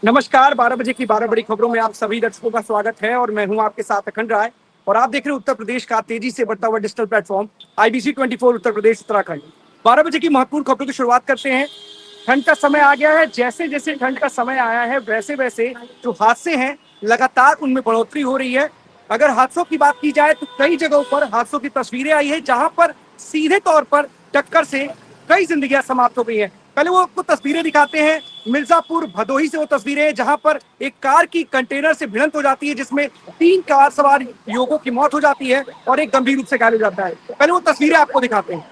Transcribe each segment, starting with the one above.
नमस्कार, 12 बजे की 12 बड़ी खबरों में आप सभी दर्शकों का स्वागत है और मैं हूं आपके साथ अखंड राय। और आप देख रहे हैं उत्तर प्रदेश का तेजी से बढ़ता हुआ digital platform IBC 24 Uttar Pradesh Uttarakhand. 12 बजे की महत्वपूर्ण खबरों की शुरुआत करते हैं। ठंड का समय आ गया है। जैसे जैसे ठंड का समय आया है वैसे वैसे जो हादसे हैं लगातार उनमें बढ़ोतरी हो रही है। अगर हादसों की बात की जाए तो कई जगहों पर हादसों की तस्वीरें आई है जहां पर सीधे तौर पर टक्कर से कई जिंदगियां समाप्त हो गई हैं। पहले वो आपको तस्वीरें दिखाते हैं। मिर्जापुर भदोही से वो तस्वीरें हैं जहां पर एक कार की कंटेनर से भिड़ंत हो जाती है जिसमें 3 कार सवार युवकों की मौत हो जाती है और एक गंभीर रूप से घायल हो जाता है। पहले वो तस्वीरें आपको दिखाते हैं।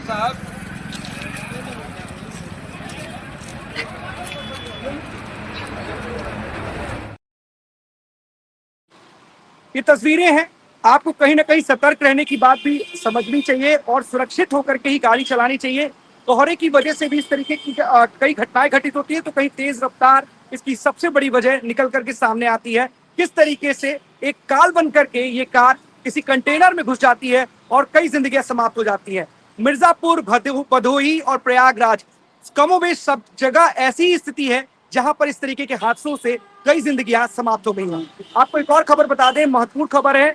साहब ये तस्वीरें हैं। आपको कहीं ना कहीं सतर्क रहने की बात भी समझनी चाहिए और सुरक्षित होकर के ही गाड़ी चलानी चाहिए। कोहरे की वजह से भी इस तरीके की कई घटनाएं घटित होती है तो कहीं तेज रफ्तार इसकी सबसे बड़ी वजह निकल करके सामने आती है। किस तरीके से एक काल बन करके ये कार किसी कंटेनर में घुस जाती है और कई जिंदगियां समाप्त हो जाती है। मिर्जापुर, भदोही और प्रयागराज कमोबेश सब जगह ऐसी ही स्थिति है जहां पर इस तरीके के हादसों से कई जिंदगियां समाप्त हो गई हैं। आपको एक और खबर बता दें, महत्वपूर्ण खबर है।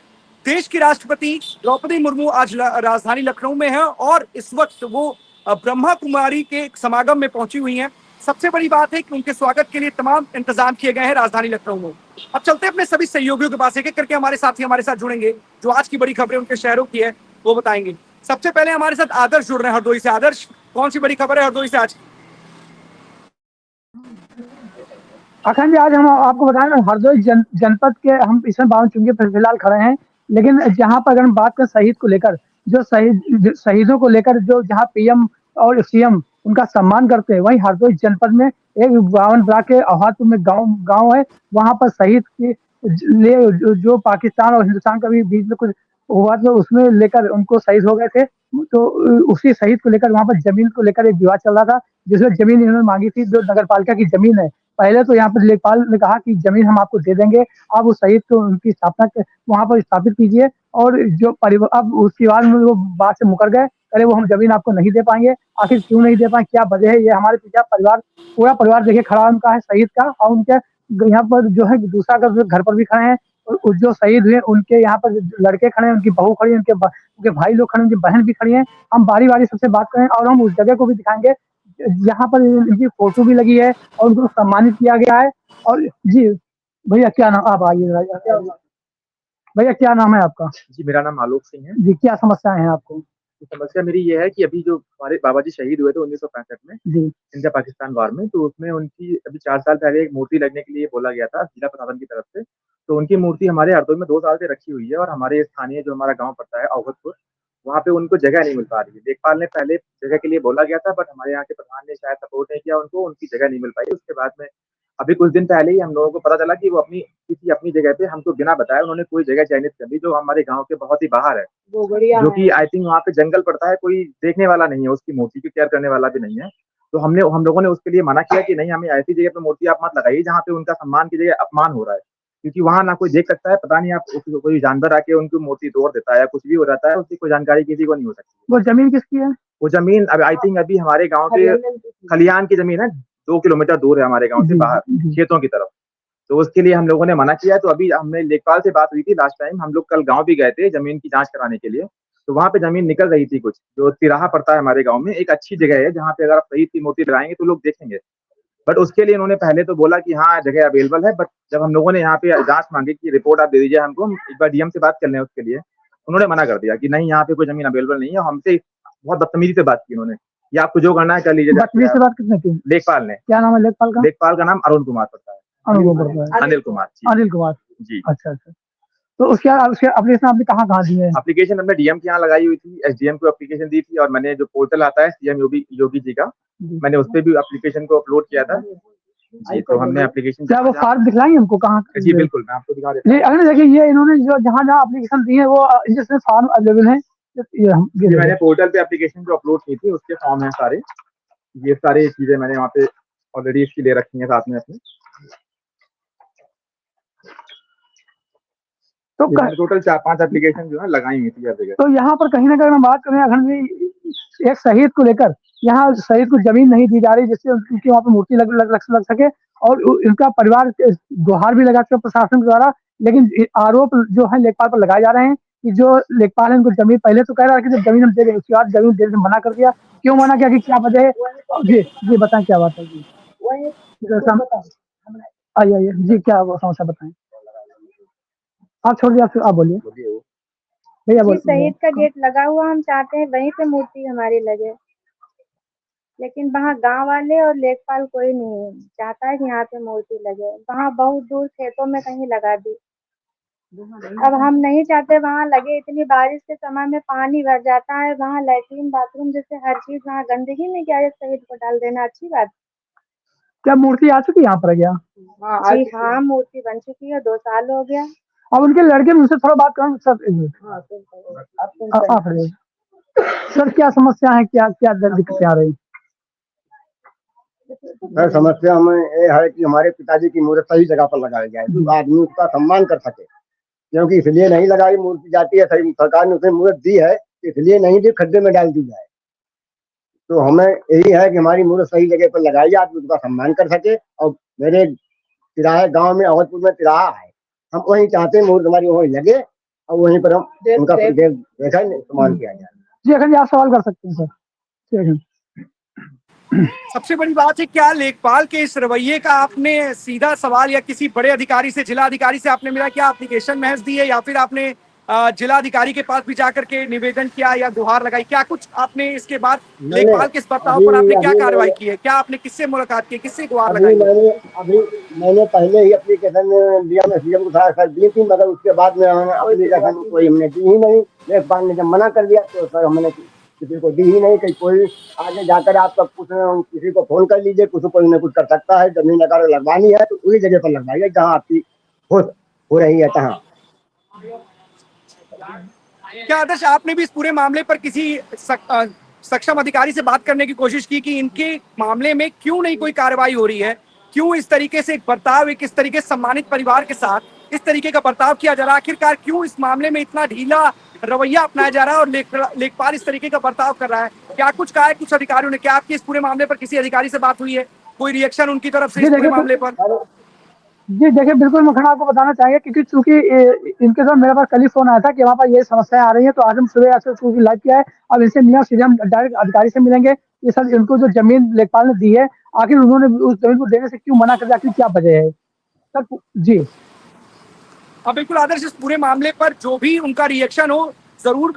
देश की राष्ट्रपति द्रौपदी मुर्मू आज राजधानी लखनऊ में है और इस वक्त वो ब्रह्मा कुमारी के समागम में पहुंची हुई हैं। सबसे बड़ी बात है कि उनके स्वागत के लिए तमाम इंतजाम किए गए हैं राजधानी लखनऊ में। अब चलते हैं अपने सभी सहयोगियों के पास, एक एक करके हमारे साथी हमारे साथ जुड़ेंगे जो आज की बड़ी खबरें उनके शहरों की है वो बताएंगे। सबसे पहले हमारे साथ आदर्श जुड़ रहे हैं हरदोई से। आदर्श, कौन सी बड़ी खबर है हरदोई से आज? अखंड जी, आज हम आपको बताएं हरदोई जनपद के हम इसमें बावन चुंगी फिलहाल खड़े हैं। लेकिन जहां पर अगर हम बात करें शहीद को लेकर, जो शहीदों को लेकर जो जहां PM और CM उनका सम्मान करते हैं, वहीं हरदोई जनपद में एक 52 ब्लॉक के अहातुर में गांव है। वहां पर शहीद के लिए जो पाकिस्तान और हिंदुस्तान का भी बीच में कुछ हुआ तो उसमें लेकर उनको शहीद हो गए थे। तो उसी शहीद को लेकर वहां पर जमीन को लेकर एक विवाद चल रहा था, जिसमें जमीन इन्होंने मांगी थी जो नगर पालिका की जमीन है। पहले तो यहाँ पर लेखपाल ने कहा कि जमीन हम आपको दे देंगे, आप उस शहीद को उनकी स्थापना वहां पर स्थापित कीजिए। और जो परिवार अब उसके बाद में वो बात से मुकर गए, अरे वो हम जमीन आपको नहीं दे पाएंगे। आखिर क्यों नहीं दे पाए, क्या वजह है, ये हमारे पीछे परिवार पूरा परिवार देखिए खड़ा उनका है शहीद का। और उनके यहाँ पर जो है दूसरा का घर पर भी खड़े हैं। और जो शहीद हुए उनके यहाँ पर लड़के खड़े हैं, उनकी बहू खड़ी है, उनके भाई लोग खड़े हैं, उनकी बहन भी खड़ी है। हम बारी बारी सबसे बात करें और हम उस जगह को भी दिखाएंगे यहाँ पर इनकी फोटो भी लगी है और उनको सम्मानित किया गया है। और जी भैया, क्या नाम, आप आइए भैया, क्या नाम है आपका? जी, मेरा नाम आलोक सिंह है। जी, क्या समस्याएं हैं आपको? समस्या मेरी ये है कि अभी जो हमारे बाबा जी शहीद हुए थे 1965 में जी, इंडिया पाकिस्तान वार में, तो उसमें उनकी अभी 4 साल पहले एक मूर्ति लगने के लिए बोला गया था जिला प्रशासन की तरफ से। तो उनकी मूर्ति हमारे हरदोई में 2 साल से रखी हुई है और हमारे स्थानीय जो हमारा गाँव पड़ता है अवगतपुर, वहाँ पे उनको जगह नहीं मिल पा रही है। लेखपाल ने पहले जगह के लिए बोला गया था, बट हमारे यहाँ के प्रधान ने शायद सपोर्ट नहीं किया उनको, उनकी जगह नहीं मिल पाई। उसके बाद में अभी कुछ दिन पहले ही हम लोगों को पता चला कि वो किसी अपनी जगह पे हमको बिना बताए उन्होंने कोई जगह चयनित कर ली जो हमारे गाँव के बहुत ही बाहर है, जो कि आई थिंक वहाँ पे जंगल पड़ता है, कोई देखने वाला नहीं है, उसकी मूर्ति की केयर करने वाला भी नहीं है। तो हम लोगों ने उसके लिए मना किया कि नहीं, हमें ऐसी जगह पे मूर्ति आप मत लगाइए जहाँ पे उनका सम्मान की जगह अपमान हो रहा है, क्योंकि वहाँ ना कोई देख सकता है, पता नहीं आप कोई जानवर आके उनकी मूर्ति तोड़ देता है या कुछ भी हो जाता है, उसकी कोई जानकारी किसी को नहीं हो सकती। वो जमीन किसकी है? वो जमीन अब आई थिंक अभी हमारे गाँव के खलियान की जमीन है, 2 किलोमीटर दूर है हमारे गाँव से बाहर खेतों की तरफ। तो उसके लिए हम लोगों ने मना किया। तो अभी हमने लेखपाल से बात हुई थी लास्ट टाइम, हम लोग कल गाँव भी गए थे जमीन की जांच कराने के लिए। तो वहाँ पे जमीन निकल रही थी, कुछ जो तिराहा पड़ता है हमारे गाँव में, एक अच्छी जगह है जहाँ पे अगर आप शहीद की मूर्ति लगाएंगे तो लोग देखेंगे। बट उसके लिए उन्होंने पहले तो बोला कि हाँ जगह अवेलेबल है, बट जब हम लोगों ने यहाँ पे जांच मांगी कि रिपोर्ट आप दे दीजिए हमको, हम एक बार DM से बात कर लें उसके लिए, उन्होंने मना कर दिया कि नहीं यहाँ पे कोई जमीन अवेलेबल नहीं है। हमसे बहुत बदतमीजी से बात की उन्होंने कि आपको जो करना है कर लीजिए। बदतमीजी से बात किसने की? लेखपाल ने। क्या नाम है लेखपाल का? लेखपाल का नाम अरुण कुमार पड़ता है। अनिल कुमार जी। अच्छा। तो उसके एप्लीकेशन आपने कहाँ दिए हैं? एप्लीकेशन हमने DM के यहाँ लगाई हुई थी, SDM को एप्लीकेशन दी थी, और मैंने जो पोर्टल आता है CM योगी जी का, मैंने उस पर भी एप्लीकेशन को अपलोड किया था जी। तो हमने एप्लीकेशन, क्या वो फॉर्म दिखलाएंगे हमको कहाँ? जी बिल्कुल, मैं आपको दिखा देता हूँ। अगर देखिए ये इन्होंने जो जहाँ एप्लीकेशन दी है वो जिसमें फॉर्म अवेलेबल है, मैंने पोर्टल पे एप्लीकेशन जो अपलोड की थी उसके फॉर्म है सारे। ये सारी चीजें मैंने वहाँ पे ऑलरेडी इसकी ले रखी हैं साथ में अपनी। तो टोटल 4-5 एप्लीकेशन जो है लगाई हुई थी हर जगह। तो यहाँ पर कहीं ना कहीं हम बात करें अखंड जी, एक शहीद को लेकर यहाँ शहीद को जमीन नहीं दी जा रही जिससे उनकी वहाँ पे मूर्ति लग सके, और उनका परिवार गुहार भी लगा चुका प्रशासन द्वारा, लेकिन आरोप जो है लेखपाल पर लगाए जा रहे हैं कि जो लेखपाल है उनको जमीन पहले तो कह रहा है कि जब जमीन हम दे रहे उसके बाद जमीन देने से मना कर दिया। क्यों मना किया, कि क्या वजह है? जी जी बताएं, क्या बात है जी? आइए आइए जी, क्या समस्या बताएं। आप छोड़ दिया, आप बोलिए भैया, जी, बोलिए। शहीद का गेट लगा हुआ, हम चाहते हैं वहीं पे मूर्ति हमारी लगे, लेकिन वहाँ गांव वाले और लेखपाल कोई नहीं चाहता है कि यहाँ पे मूर्ति लगे। वहाँ बहुत दूर खेतों में कहीं लगा दी। अब हम नहीं चाहते वहाँ लगे, इतनी बारिश के समय में पानी भर जाता है, वहाँ लैट्रिन बाथरूम जैसे हर चीज, वहाँ गंदगी में क्या शहीद को डाल देना अच्छी बात? क्या मूर्ति आ चुकी है यहाँ पर क्या? जी हाँ, मूर्ति बन चुकी है, 2 साल हो गया। अब उनके लड़के उनसे थोड़ा बात करें सर, एक मिनट आप सर, क्या समस्या है, क्या क्या दिक्कतें आ रही? सर समस्या हमें ये है कि हमारे पिताजी की मूर्ति सही जगह पर लगाई जाए, तो आदमी उसका सम्मान कर सके, क्योंकि इसलिए नहीं लगाई, मूर्ति जाती है, सरकार ने उसे मूर्ति दी है इसलिए नहीं दी, खड्डे में डाल दी जाए। तो हमें यही है कि हमारी मूर्ति सही जगह पर लगाई जाए, आदमी उसका सम्मान कर सके। और मेरे तिराहा गांव में अवधपुर में तिराहा है, हम वहीं चाहते हैं मूर्ति हमारी वहीं लगे और वहीं पर हम उनका देखा सम्मान किया जाए। जी अखंड जी, आप सवाल कर सकते हैं सर। सबसे बड़ी बात है, क्या लेखपाल के इस रवैये का आपने सीधा सवाल या किसी बड़े अधिकारी से, जिला अधिकारी से आपने मिला, क्या एप्लीकेशन महज दी है या फिर आपने जिला अधिकारी के पास भी जाकर के निवेदन किया या गुहार लगाई? क्या कुछ आपने इसके बाद लेखपाल के इस बर्ताव पर आपने क्या कार्रवाई की है? क्या आपने किससे मुलाकात की, किससे गुहार लगाई? मैंने पहले ही एप्लीकेशन दिया, मैं सीएम को था सर दी थी, मगर उसके बाद में एप्लीकेशन कोई हमने दी ही नहीं। लेखपाल ने जब मना कर दिया तो सर हमने किसी को दी ही नहीं कि कोई आगे जाकर आप सब कुछ किसी को फोन कर लीजिए, कुछ कोई न कुछ कर सकता है। जमीन अगर लगवानी है तो उसी जगह पर लगवाइए जहाँ आपकी हो रही है तहाँ। क्या आदर्श, आपने भी इस पूरे मामले पर किसी सक्षम अधिकारी से बात करने की कोशिश की कि इनके मामले में क्यों नहीं कोई कार्रवाई हो रही है? क्यों इस तरीके से एक बर्ताव, एक इस तरीके से सम्मानित परिवार के साथ इस तरीके का बर्ताव किया जा रहा है? आखिरकार क्यों इस मामले में इतना ढीला रवैया अपनाया जा रहा है और लेखपाल इस तरीके का बर्ताव कर रहा है? क्या कुछ कहा है कुछ अधिकारियों ने? क्या आपकी इस पूरे मामले पर किसी अधिकारी से बात हुई है? कोई रिएक्शन उनकी तरफ से इस पूरे मामले पर? जी देखिए, बिल्कुल मखन आपको बताना चाहिए, क्योंकि चूंकि इनके साथ मेरे पास कल ही फोन आया था कि वहाँ पर ये समस्याएं आ रही हैं, तो आज हम सुबह ऐसे चूंकि लाइव किया है, अब इनसे मिला, सीधे हम डायरेक्ट अधिकारी से मिलेंगे। ये सर, इनको जो जमीन लेखपाल ने दी है, आखिर उन्होंने उस जमीन को देने से क्यों मना कर दिया, आखिर क्या वजह है सर? जी हाँ बिल्कुल आदर्श, इस पूरे मामले पर जो भी उनका रिएक्शन हो, जरूर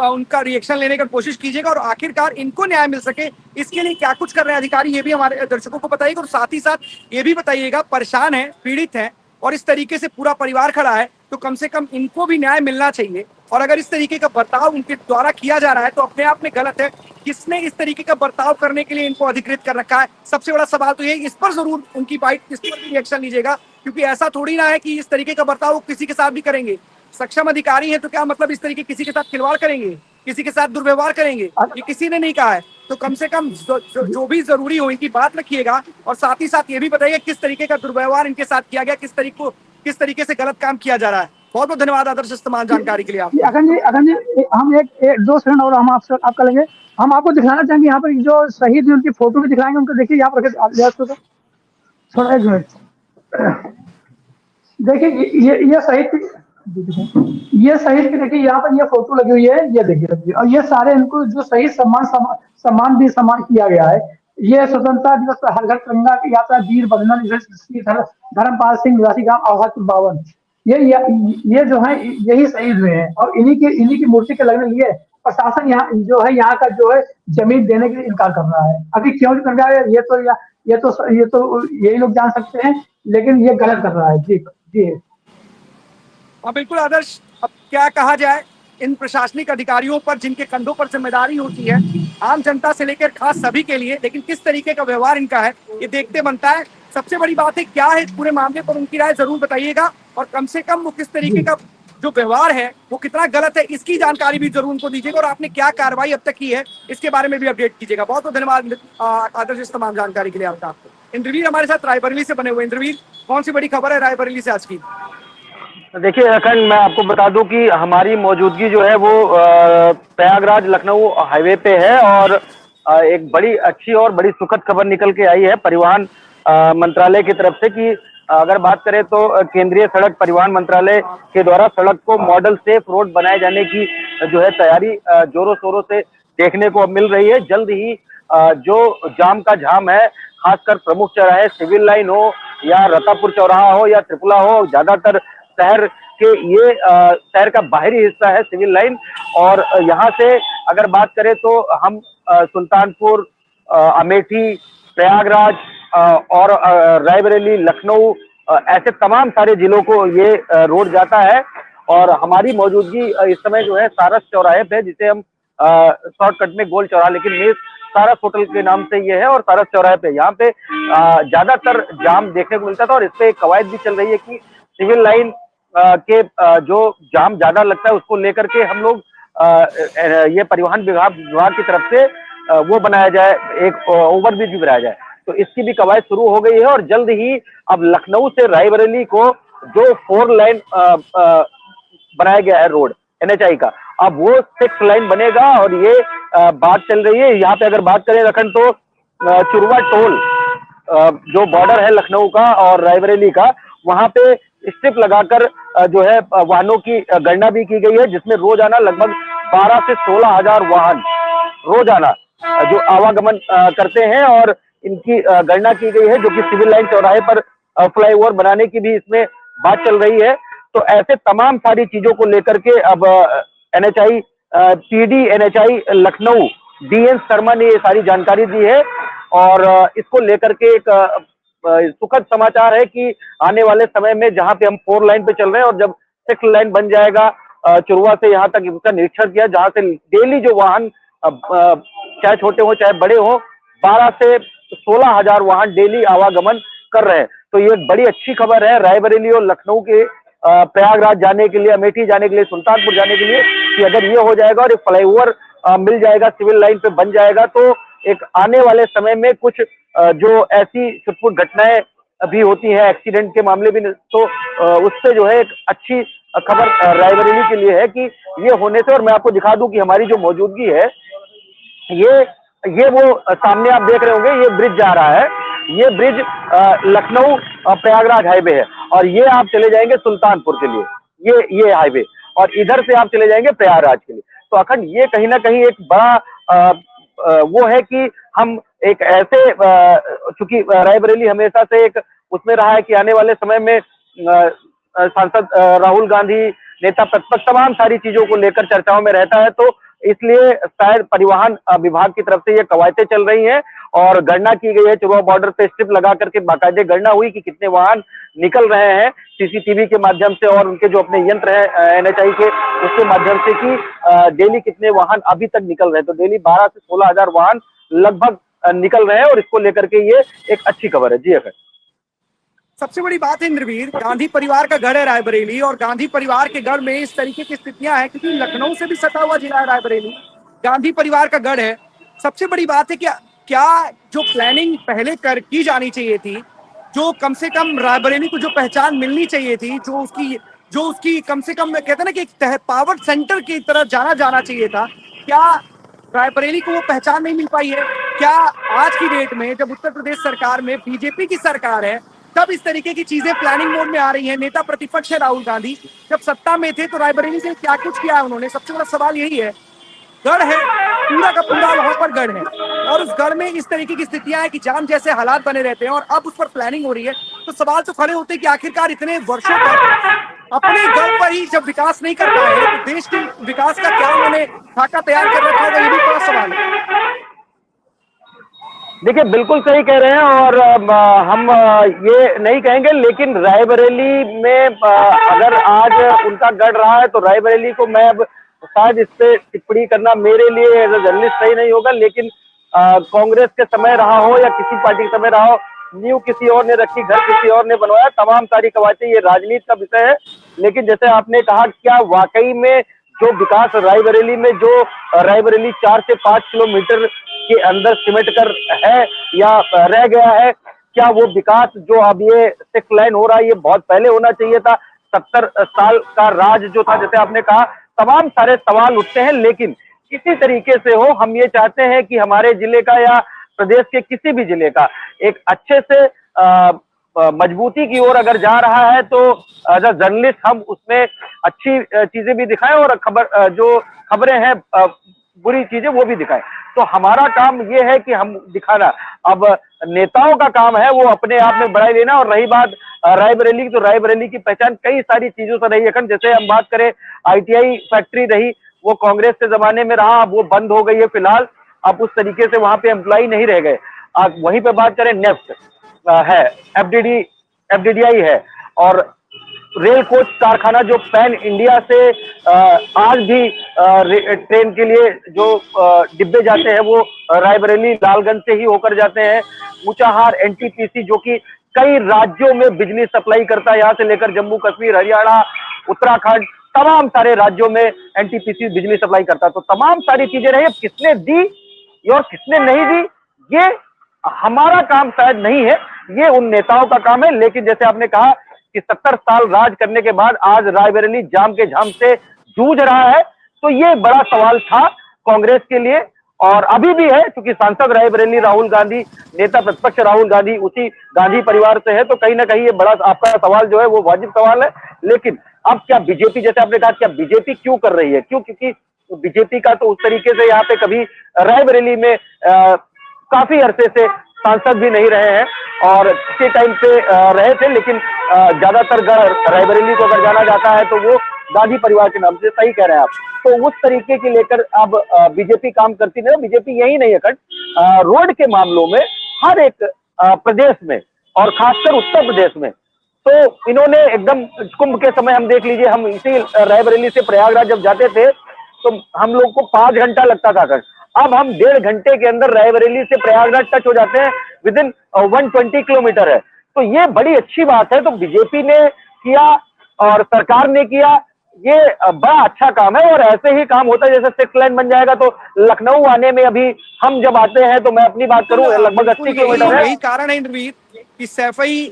उनका रिएक्शन लेने की कोशिश कीजिएगा और आखिरकार इनको न्याय मिल सके, इसके लिए क्या कुछ कर रहे हैं अधिकारी, ये भी हमारे दर्शकों को बताइएगा। और साथ ही साथ ये भी बताइएगा, परेशान है, पीड़ित है और इस तरीके से पूरा परिवार खड़ा है, तो कम से कम इनको भी न्याय मिलना चाहिए। और अगर इस तरीके का बर्ताव उनके द्वारा किया जा रहा है तो अपने आप में गलत है। किसने इस तरीके का बर्ताव करने के लिए इनको अधिकृत कर रखा है? सबसे बड़ा सवाल तो यही, इस पर जरूर उनकी बाइट, इस पर भी रिएक्शन लीजिएगा, क्योंकि ऐसा थोड़ी ना है कि इस तरीके का बर्ताव वो किसी के साथ भी करेंगे। सक्षम अधिकारी है तो क्या मतलब इस तरीके किसी के साथ खिलवाड़ करेंगे, किसी के साथ दुर्व्यवहार करेंगे? ये किसी ने नहीं कहा है। तो कम से कम जो भी जरूरी हो इनकी बात रखिएगा और साथ ही साथ ये भी बताइए किस तरीके का दुर्व्यवहार इनके साथ किया गया, किस तरीके से गलत काम किया जा रहा है। बहुत बहुत धन्यवाद आदर्श इस तमाम जानकारी के लिए। आप अखंड जी, हम एक 2 सेकंड और हम आपसे आपका लेंगे। हम आपको दिखाना चाहेंगे यहाँ पर जो शहीद उनकी फोटो भी दिखाएंगे, उनको देखिए यहाँ पर थोड़ा 1 मिनट देखिए, ये शहीद की देखिए यहाँ पर ये फोटो लगी हुई है, ये देखिए, और ये सारे इनको जो शहीद सम्मान किया गया है। ये स्वतंत्रता दिवस पर हर घर तिरंगा की यात्रा वीर बंधन धर्मपाल सिंह निवासी गांव अवहतपुर 52, ये जो है यही शहीद हुए हैं और इन्हीं की मूर्ति के लगने लिए प्रशासन यहाँ जो है यहाँ का जो है जमीन देने के लिए इनकार कर रहा है। अभी क्यों कर रहा है ये तो यही लोग जान सकते हैं, लेकिन ये गलत कर रहा है। जी जी हाँ बिल्कुल आदर्श, अब क्या कहा जाए इन प्रशासनिक अधिकारियों पर जिनके कंधों पर जिम्मेदारी होती है आम जनता से लेकर खास सभी के लिए, लेकिन किस तरीके का व्यवहार इनका है ये देखते बनता है। सबसे बड़ी बात है क्या है इस पूरे मामले पर, उनकी राय जरूर बताइएगा और कम से कम वो किस तरीके का जो व्यवहार है वो कितना गलत है, इसकी जानकारी भी जरूर उनको दीजिएगा, और आपने क्या कार्रवाई अब तक की है इसके बारे में भी अपडेट कीजिएगा। बहुत बहुत धन्यवाद आदर्श इस तमाम जानकारी के लिए आपका। इंद्रवीर हमारे साथ रायबरेली से बने हुए। इंद्रवीर, कौन सी बड़ी खबर है रायबरेली से आज की? देखिए अखंड, मैं आपको बता दूं कि हमारी मौजूदगी जो है वो प्रयागराज लखनऊ हाईवे पे है, और एक बड़ी अच्छी और बड़ी सुखद खबर निकल के आई है परिवहन मंत्रालय की तरफ से कि अगर बात करें तो केंद्रीय सड़क परिवहन मंत्रालय के द्वारा सड़क को मॉडल सेफ रोड बनाए जाने की जो है तैयारी जोरों शोरों से देखने को मिल रही है। जल्द ही जो जाम का झाम है, खासकर प्रमुख चौराहे, सिविल लाइन हो या रतापुर चौराहा हो या त्रिपुला हो, ज्यादातर शहर के ये शहर का बाहरी हिस्सा है सिविल लाइन, और यहाँ से अगर बात करें तो हम सुल्तानपुर, अमेठी, प्रयागराज और रायबरेली, लखनऊ, ऐसे तमाम सारे जिलों को ये रोड जाता है। और हमारी मौजूदगी इस समय जो है सारस चौराहे पे, जिसे हम शॉर्टकट में गोल चौराहा, लेकिन मेज सारस होटल के नाम से ये है, और सारस चौराहे पे यहाँ पे ज्यादातर जाम देखने को मिलता था, और इस पे एक कवायद भी चल रही है कि सिविल लाइन के जो जाम ज्यादा लगता है उसको लेकर के हम लोग ये परिवहन विभाग की तरफ से वो बनाया जाए, एक ओवरब्रिज भी बनाया जाए। तो इसकी भी कवायद शुरू हो गई है, और जल्द ही अब लखनऊ से रायबरेली को जो 4 लाइन बनाया गया है रोड NHI का, अब वो 6 लाइन बनेगा। और ये बात चल रही है यहाँ पे, अगर बात करें लखन तो चुरवा टोल जो बॉर्डर है लखनऊ का और रायबरेली का, वहां पे स्ट्रिप लगाकर जो है वाहनों की गणना भी की गई है, जिसमें रोजाना लगभग 12 से 16 हजार वाहन रोजाना जो आवागमन करते हैं, और इनकी गणना की गई है, जो कि सिविल लाइन चौराहे पर फ्लाईओवर बनाने की भी इसमें बात चल रही है। तो ऐसे तमाम सारी चीजों को लेकर के अब NHI PD NHI Lucknow DN Sharma ने ये सारी जानकारी दी है, और इसको लेकर के एक सुखद समाचार है कि आने वाले समय में जहां पे हम 4 लाइन पे चल रहे हैं, और जब 6 लाइन बन जाएगा चुरवा से यहाँ तक, इसका निरीक्षण किया, जहां से डेली जो वाहन चाहे छोटे हो चाहे बड़े हो, 12 से 16 हजार वाहन डेली आवागमन कर रहे हैं। तो ये एक बड़ी अच्छी खबर है रायबरेली और लखनऊ के प्रयागराज जाने के लिए, अमेठी जाने के लिए, सुल्तानपुर जाने के लिए, कि अगर ये हो जाएगा और एक फ्लाईओवर मिल जाएगा, सिविल लाइन पे बन जाएगा, तो एक आने वाले समय में कुछ जो ऐसी छुटपुट घटनाएं भी होती हैं, एक्सीडेंट के मामले भी, तो उससे जो है एक अच्छी खबर रायबरेली के लिए है कि ये होने से। और मैं आपको दिखा दूं कि हमारी जो मौजूदगी है, ये वो सामने आप देख रहे होंगे, ये ब्रिज जा रहा है, ये ब्रिज लखनऊ प्रयागराज हाईवे है, और ये आप चले जाएंगे सुल्तानपुर के लिए, ये हाईवे, और इधर से आप चले जाएंगे प्रयागराज के लिए। तो अखंड ये कहीं ना कहीं एक बड़ा वो है कि हम एक ऐसे, चूंकि रायबरेली हमेशा से एक उसमें रहा है कि आने वाले समय में सांसद राहुल गांधी, नेता प्रतिपक्ष, तमाम सारी चीजों को लेकर चर्चाओं में रहता है, तो इसलिए शायद परिवहन विभाग की तरफ से ये कवायदें चल रही हैं, और गणना की गई है। चुरवा बॉर्डर पे स्ट्रिप लगा करके बाकायदे गणना हुई कि कितने वाहन निकल रहे हैं CCTV के माध्यम से, और उनके जो अपने यंत्र हैं NHI के, उसके माध्यम से कि डेली कितने वाहन अभी तक निकल रहे हैं। तो डेली 12 से 16 हजार वाहन लगभग निकल रहे हैं, और इसको लेकर के ये एक अच्छी खबर है। जी अगर सबसे बड़ी बात है इंद्रवीर, गांधी परिवार का गढ़ है रायबरेली, और गांधी परिवार के गढ़ में इस तरीके की स्थितियां हैं, क्योंकि लखनऊ से भी सटा हुआ जिला है रायबरेली, गांधी परिवार का गढ़ है। सबसे बड़ी बात है कि क्या जो प्लानिंग पहले की जानी चाहिए थी, जो कम से कम रायबरेली को जो पहचान मिलनी चाहिए थी, जो उसकी कम से कम कहते हैं ना कि एक पावर सेंटर की तरह जाना चाहिए था, क्या रायबरेली को वो पहचान नहीं मिल पाई है? क्या आज की डेट में जब उत्तर प्रदेश सरकार में BJP की सरकार है, तब इस तरीके की चीजें प्लानिंग मोड में आ रही हैं? नेता प्रतिपक्ष है राहुल गांधी, जब सत्ता में थे तो रायबरेली से क्या कुछ किया है उन्होंने? सबसे बड़ा सवाल यही है। गढ़ है, पूरा का पूरा वहां पर गढ़ है, और उस गढ़ में इस तरीके की स्थितियां हैं कि जाम जैसे हालात बने रहते हैं, और अब उस पर प्लानिंग हो रही है। तो सवाल तो खड़े होते हैं कि आखिरकार इतने वर्षों तक अपने गढ़ पर ही जब विकास नहीं कर पाए, तो देश के विकास का क्या उन्होंने खाका तैयार कर रखा होगा, ये भी बड़ा सवाल है। देखिए बिल्कुल सही कह रहे हैं, और हम ये नहीं कहेंगे, लेकिन रायबरेली में अगर आज उनका गढ़ रहा है, तो रायबरेली को मैं अब शायद इस पे टिप्पणी करना मेरे लिए एज ए जर्नलिस्ट सही नहीं होगा, लेकिन कांग्रेस के समय रहा हो या किसी पार्टी के समय रहा हो, नींव किसी और ने रखी, घर किसी और ने बनवाया, तमाम सारी कवायदें, ये राजनीति का विषय है। लेकिन जैसे आपने कहा, क्या वाकई में जो विकास रायबरेली में, जो रायबरेली 4 से 5 किलोमीटर के अंदर सिमट कर है या रह गया है, क्या वो विकास जो अब ये 6 लाइन हो रहा है, ये बहुत पहले होना चाहिए था? 70 साल का राज जो था, जैसे आपने कहा, तमाम सारे सवाल उठते हैं, लेकिन किसी तरीके से हो, हम ये चाहते हैं कि हमारे जिले का या प्रदेश के किसी भी जिले का एक अच्छे से मजबूती की ओर अगर जा रहा है, तो एज अ जर्नलिस्ट हम उसमें अच्छी चीजें भी दिखाएं और जो खबरें हैं बुरी चीजें वो भी दिखाएं। तो हमारा काम ये है कि हम दिखाना। अब नेताओं का काम है वो अपने आप में बढ़ाई लेना। और रही बात रायबरेली की, तो रायबरेली की पहचान कई सारी चीजों से रही है। जैसे हम बात करें, ITI फैक्ट्री रही, वो कांग्रेस के जमाने में रहा, अब वो बंद हो गई है फिलहाल। अब उस तरीके से वहां पे एम्प्लॉय नहीं रह गए। वहीं पे बात करें, नेफ्ट है, FDDI है, और रेल कोच कारखाना जो पैन इंडिया से आज भी ट्रेन के लिए जो डिब्बे जाते हैं वो रायबरेली लालगंज से ही होकर जाते हैं। ऊंचाहार NTPC जो कि कई राज्यों में बिजली सप्लाई करता है, यहाँ से लेकर जम्मू कश्मीर, हरियाणा, उत्तराखंड, तमाम सारे राज्यों में NTPC बिजली सप्लाई करता है। तो तमाम सारी चीजें रही, किसने दी और किसने नहीं दी, ये हमारा काम शायद नहीं है, ये उन नेताओं का काम है। लेकिन जैसे आपने कहा कि 70 साल राज करने के बाद आज रायबरेली जाम के झाम से जूझ रहा है, तो ये बड़ा सवाल था कांग्रेस के लिए, और अभी भी है, क्योंकि सांसद रायबरेली राहुल गांधी, नेता प्रतिपक्ष राहुल गांधी उसी गांधी परिवार से है। तो कहीं ना कहीं ये बड़ा आपका सवाल जो है वो वाजिब सवाल है। लेकिन अब क्या बीजेपी, जैसे आपने कहा, क्या बीजेपी क्यों कर रही है? क्यों? क्योंकि बीजेपी का तो उस तरीके से यहाँ पे कभी रायबरेली में काफी अरसे से सांसद भी नहीं रहे हैं, और किसी टाइम से रहे थे, लेकिन ज्यादातर रायबरेली को अगर जाना जाता है तो वो गांधी परिवार के नाम से, सही कह रहे हैं आप। तो उस तरीके की लेकर अब बीजेपी काम करती है। बीजेपी यही नहीं है, रोड के मामलों में हर एक प्रदेश में, और खासकर उत्तर प्रदेश में, तो इन्होंने एकदम कुंभ के समय, हम देख लीजिए, हम इसी रायबरेली से प्रयागराज जब जाते थे तो हम लोग को 5 घंटा लगता था। अब हम 1.5 घंटे के अंदर रायबरेली से प्रयागराज टच हो जाते हैं, विदिन 120 किलोमीटर है। तो ये बड़ी अच्छी बात है। तो बीजेपी ने किया और सरकार ने किया, ये बड़ा अच्छा काम है। और ऐसे ही काम होता है, जैसे 6 लाइन बन जाएगा तो लखनऊ आने में, अभी हम जब आते हैं, तो मैं अपनी बात करूं, लगभग 80 किलोमीटर है। यही कारण है इंद्रवीर कि सैफई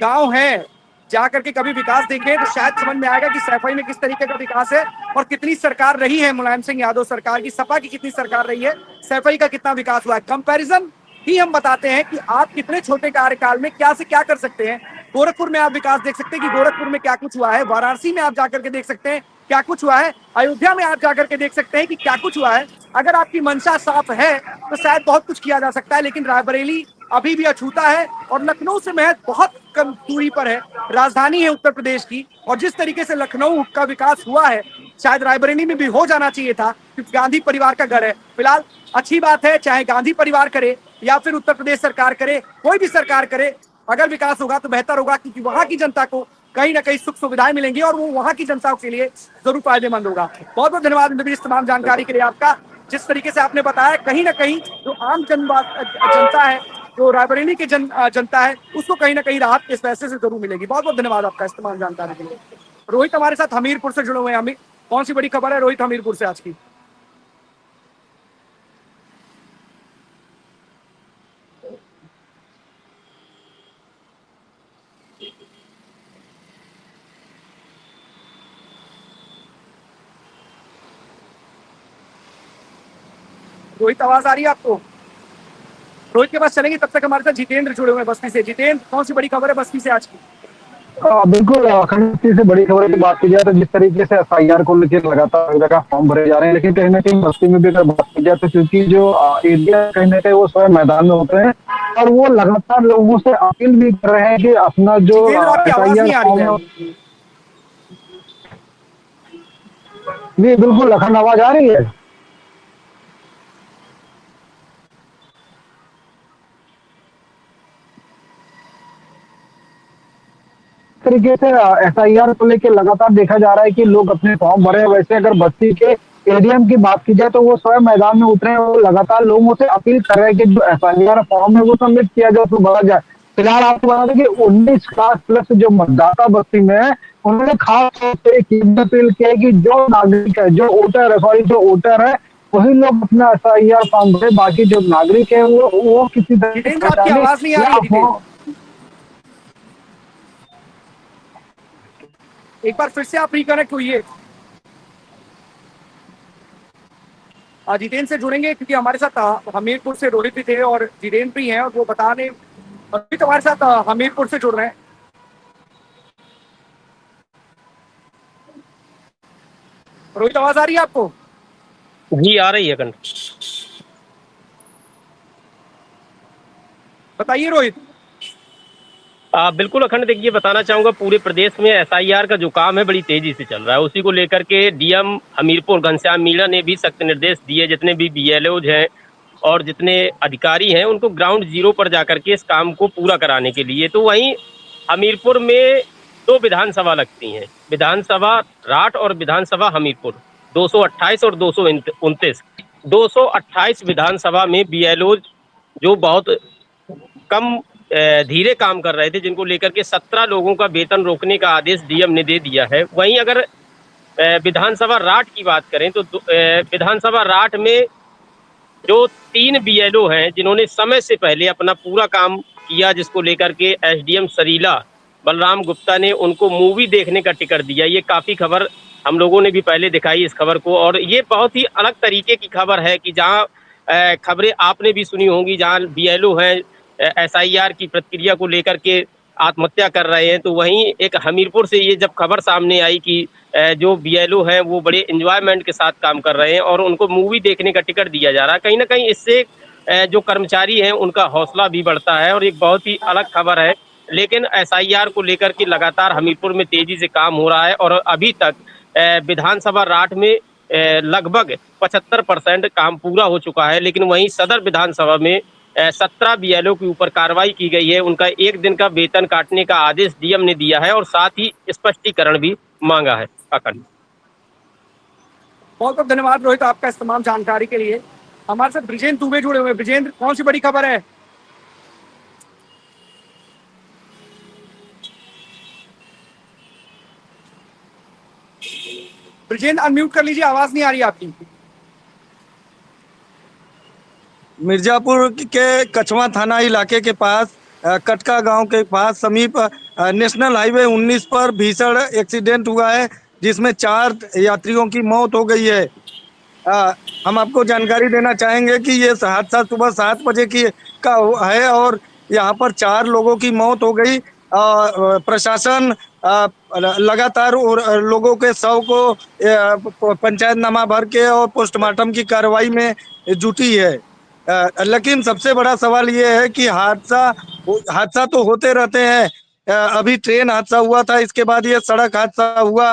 गांव है, जाकर के कभी विकास देखें तो शायद समझ में आएगा कि सैफई में किस तरीके का विकास है, और कितनी सरकार रही है मुलायम सिंह यादव सरकार की, सपा की कितनी सरकार रही है, सैफई का कितना विकास हुआ है। कंपैरिजन ही हम बताते हैं कि आप कितने छोटे कार्यकाल में क्या से क्या कर सकते हैं। गोरखपुर में आप विकास देख सकते हैं कि गोरखपुर में क्या कुछ हुआ है, वाराणसी में आप जाकर के देख सकते हैं क्या कुछ हुआ है, अयोध्या में आप जाकर के देख सकते हैं कि क्या कुछ हुआ है। अगर आपकी मंशा साफ है तो शायद बहुत कुछ किया जा सकता है। लेकिन रायबरेली अभी भी अछूता है, और लखनऊ से महज बहुत कम दूरी पर है, राजधानी है उत्तर प्रदेश की। और जिस तरीके से लखनऊ का विकास हुआ है, शायद रायबरेली में भी हो जाना चाहिए था, क्योंकि गांधी परिवार का घर है। फिलहाल अच्छी बात है, चाहे गांधी परिवार करे या फिर उत्तर प्रदेश सरकार करे, कोई भी सरकार करे, अगर विकास होगा तो बेहतर होगा, क्योंकि वहां की जनता को कहीं ना कहीं सुख सुविधाएं मिलेंगी, और वो वहां की जनता के लिए जरूर फायदेमंद होगा। बहुत बहुत धन्यवाद इस तमाम जानकारी के लिए आपका। जिस तरीके से आपने बताया, कहीं ना कहीं जो आम जनता है, जो रायबरेली की जनता है, उसको कहीं ना कहीं राहत इस फैसले से जरूर मिलेगी। बहुत बहुत धन्यवाद आपका इस तमाम जानकारी के लिए। रोहित हमारे साथ हमीरपुर से जुड़े हुए हैं। कौन सी बड़ी खबर है रोहित हमीरपुर से आज की? रोहित, आवाज आ रही है आपको? रोहित के पास चलेंगे, तब तक हमारे साथ जितेंद्र जुड़े हुए हैं बस्ती से। जितेंद्र, कौन सी बड़ी खबर है बस्ती से आज की? बिल्कुल, अखंड बस्ती से बड़ी खबर की बात की जाए तो जिस तरीके से FIR को लेकर लगातार जगह फॉर्म भरे जा रहे हैं, लेकिन कहीं ना कहीं बस्ती में भी अगर बात की जाए तो क्योंकि जो एरिया कहीं ना कहीं वो स्वयं मैदान में होते हैं, और वो लगातार लोगों से अपील भी कर रहे हैं कि अपना जो FIR फॉर्म है। जी बिल्कुल, अखंड आवाज आ रही है? तरीके से FIR को लेकर लगातार देखा जा रहा है कि लोग अपने फॉर्म भरे। वैसे अगर बस्ती के एडीएम की बात की जाए तो वो स्वयं मैदान में उतरे हैं, वो लगातार लोगों से अपील कर रहे हैं कि जो FIR फॉर्म है वो सबमिट किया जाए, तो भरा जाए। फिलहाल आपको बता दें कि 19 क्लास प्लस जो मतदाता बस्ती में है उन्होंने खास तौर पे एक चीज भी अपील किया है कि जो नागरिक है, जो वोटर है, सॉरी जो वोटर है वही लोग अपना एसआईआर फॉर्म भरे, बाकी जो नागरिक है वो किसी तरह की जितेंद्र, आपकी परेशानी आवाज नहीं आ या रही है अफवाह। जितेंद्र, एक बार फिर से आप रिकनेक्ट हुई। जितेंद्र से जुड़ेंगे क्योंकि हमारे साथ हमीरपुर से रोहित भी थे और जितेंद्र भी हैं और वो बता रहे अभी तो हमारे साथ हमीरपुर से जुड़ रहे हैं। रोहित, आवाज आ रही है आपको? जी आ रही है कंठ। बताइए रोहित। बिल्कुल अखंड, देखिए बताना चाहूंगा पूरे प्रदेश में एसआईआर का जो काम है बड़ी तेजी से चल रहा है। उसी को लेकर के डीएम हमीरपुर घनश्याम मीणा ने भी सख्त निर्देश दिए, जितने भी बीएलओज हैं और जितने अधिकारी हैं उनको ग्राउंड जीरो पर जाकर के इस काम को पूरा कराने के लिए। तो वहीं हमीरपुर में 2 विधानसभा लगती हैं, विधानसभा राठ और विधानसभा हमीरपुर, 228 और 229। 228 विधानसभा में बीएलओज जो बहुत कम धीरे काम कर रहे थे, जिनको लेकर के 17 लोगों का वेतन रोकने का आदेश डीएम ने दे दिया है। वहीं अगर विधानसभा राठ की बात करें तो विधानसभा राठ में जो 3 बीएलओ हैं जिन्होंने समय से पहले अपना पूरा काम किया, जिसको लेकर के एसडीएम सरीला बलराम गुप्ता ने उनको मूवी देखने का टिकट दिया। ये काफी खबर हम लोगों ने भी पहले दिखाई इस खबर को, और ये बहुत ही अलग तरीके की खबर है कि जहां खबरें आपने भी सुनी होंगी, जहां बीएलओ हैं एसआईआर की प्रक्रिया को लेकर के आत्महत्या कर रहे हैं, तो वहीं एक हमीरपुर से ये जब खबर सामने आई कि जो बीएलओ हैं वो बड़े एंजॉयमेंट के साथ काम कर रहे हैं और उनको मूवी देखने का टिकट दिया जा रहा है, कहीं ना कहीं इससे जो कर्मचारी हैं उनका हौसला भी बढ़ता है और एक बहुत ही अलग खबर है। लेकिन एसआईआर को लेकर के लगातार हमीरपुर में तेजी से काम हो रहा है और अभी तक विधानसभा राठ में लगभग 75% काम पूरा हो चुका है। लेकिन वहीं सदर विधानसभा में 17 बीएलओ के ऊपर कार्रवाई की गई है, उनका 1 दिन का वेतन काटने का आदेश डीएम ने दिया है और साथ ही स्पष्टीकरण भी मांगा है। अखंड, बहुत बहुत धन्यवाद रोहित आपका इस तमाम जानकारी के लिए। हमारे साथ ब्रिजेंद्र दुबे जुड़े हुए हैं। ब्रिजेंद्र, कौन सी बड़ी खबर है? ब्रिजेंद्र अनम्यूट कर लीजिए, आवाज नहीं आ रही आपकी। मिर्जापुर के कछवा थाना इलाके के पास कटका गांव के पास समीप नेशनल हाईवे 19 पर भीषण एक्सीडेंट हुआ है, जिसमें 4 यात्रियों की मौत हो गई है। हम आपको जानकारी देना चाहेंगे कि ये हादसा सुबह 7 बजे का है और यहाँ पर 4 लोगों की मौत हो गई। प्रशासन लगातार लोगों के शव को पंचायतनामा भर के और पोस्टमार्टम की कार्रवाई में जुटी है। लेकिन सबसे बड़ा सवाल ये है कि हादसा तो होते रहते हैं। अभी ट्रेन हादसा हुआ था, इसके बाद ये सड़क हादसा हुआ।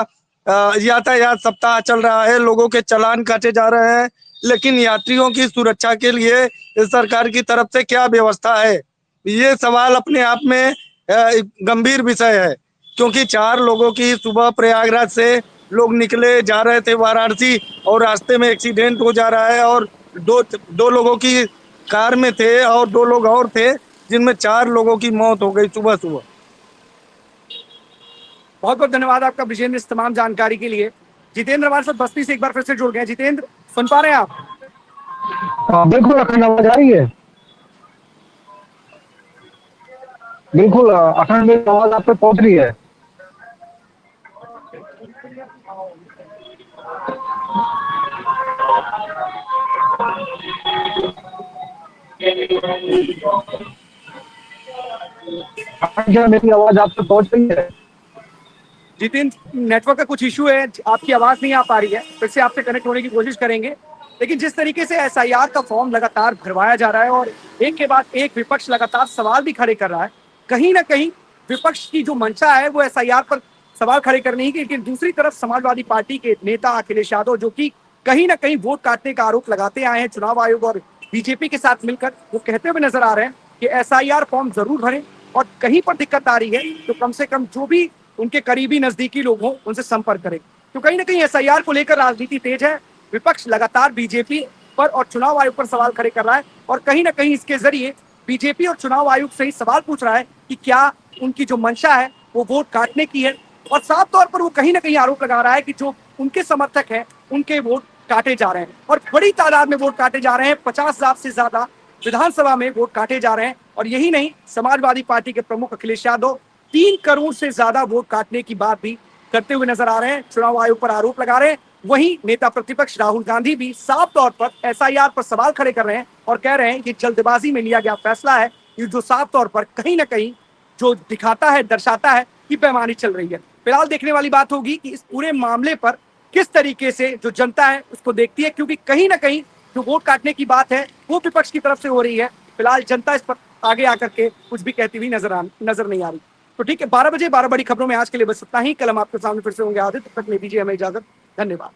यातायात सप्ताह चल रहा है, लोगों के चालान काटे जा रहे हैं, लेकिन यात्रियों की सुरक्षा के लिए सरकार की तरफ से क्या व्यवस्था है, ये सवाल अपने आप में गंभीर विषय है। क्योंकि 4 लोगों की सुबह प्रयागराज से लोग निकले जा रहे थे वाराणसी और रास्ते में एक्सीडेंट हो जा रहा है और दो लोगों की कार में थे और 2 लोग और थे, जिनमें 4 लोगों की मौत हो गई सुबह सुबह। बहुत बहुत धन्यवाद आपका ब्रिजेंद्र इस तमाम जानकारी के लिए। जितेंद्र हमारे साथ बस्ती से एक बार फिर से जुड़ गए। जितेंद्र, सुन पा रहे हैं आप? बिल्कुल अखंड, आवाज आ रही है? बिल्कुल अखंड, मेरी आवाज आप तक पहुंच रही है? क्या मेरी आवाज आप तक पहुंच रही है? जितेंद्र, नेटवर्क का कुछ इशू है, आपकी आवाज नहीं आ पा रही है, फिर से आपसे कनेक्ट होने की कोशिश करेंगे। लेकिन जिस तरीके से एसआईआर का फॉर्म लगातार भरवाया जा रहा है और एक के बाद एक विपक्ष लगातार सवाल भी खड़े कर रहा है, कहीं ना कहीं विपक्ष की जो मंशा है वो एसआईआर पर सवाल खड़े करने की, लेकिन दूसरी तरफ समाजवादी पार्टी के नेता अखिलेश यादव, जो कि कहीं ना कहीं वोट काटने का आरोप लगाते आए हैं चुनाव आयोग और बीजेपी के साथ मिलकर, वो कहते हुए नजर आ रहे हैं कि एसआईआर फॉर्म जरूर भरें और कहीं पर दिक्कत आ रही है तो कम से कम जो भी उनके करीबी नजदीकी लोग हों उनसे संपर्क करें। तो कहीं ना कहीं एसआईआर को लेकर राजनीति तेज है। विपक्ष लगातार बीजेपी पर और चुनाव आयोग पर सवाल खड़े कर रहा है और कहीं ना कहीं इसके जरिए बीजेपी और चुनाव आयोग से ही सवाल पूछ रहा है कि क्या उनकी जो मंशा है वो वोट काटने की है और साफ तौर पर वो कहीं ना कहीं आरोप लगा रहा है कि जो उनके समर्थक हैं उनके वोट काटे जा रहे हैं और बड़ी तादाद में वोट काटे जा रहे हैं। 50,000 से ज्यादा विधानसभा में वोट काटे जा रहे हैं। और यही नहीं, समाजवादी पार्टी के प्रमुख अखिलेश यादव 3 करोड़ से ज्यादा वोट काटने की बात भी करते हुए नजर आ रहे हैं, चुनाव आयोग पर आरोप लगा रहे हैं। वहीं नेता प्रतिपक्ष राहुल गांधी भी साफ तौर पर एसआईआर पर सवाल खड़े कर रहे हैं और कह रहे हैं कि जल्दबाजी में लिया गया फैसला है, ये जो साफ तौर पर कहीं ना कहीं जो दिखाता है, दर्शाता है कि बेईमानी चल रही है। फिलहाल देखने वाली बात होगी कि इस पूरे मामले पर किस तरीके से जो जनता है उसको देखती है, क्योंकि कहीं ना कहीं जो वोट काटने की बात है वो विपक्ष की तरफ से हो रही है। फिलहाल जनता इस पर आगे आकर के कुछ भी कहती हुई नजर नहीं आ रही। तो ठीक है, 12 बजे 12 बड़ी खबरों में आज के लिए बस इतना ही। कल हम आपके सामने फिर से होंगे आदित्य, तब तक ले दीजिए हमें इजाजत। धन्यवाद।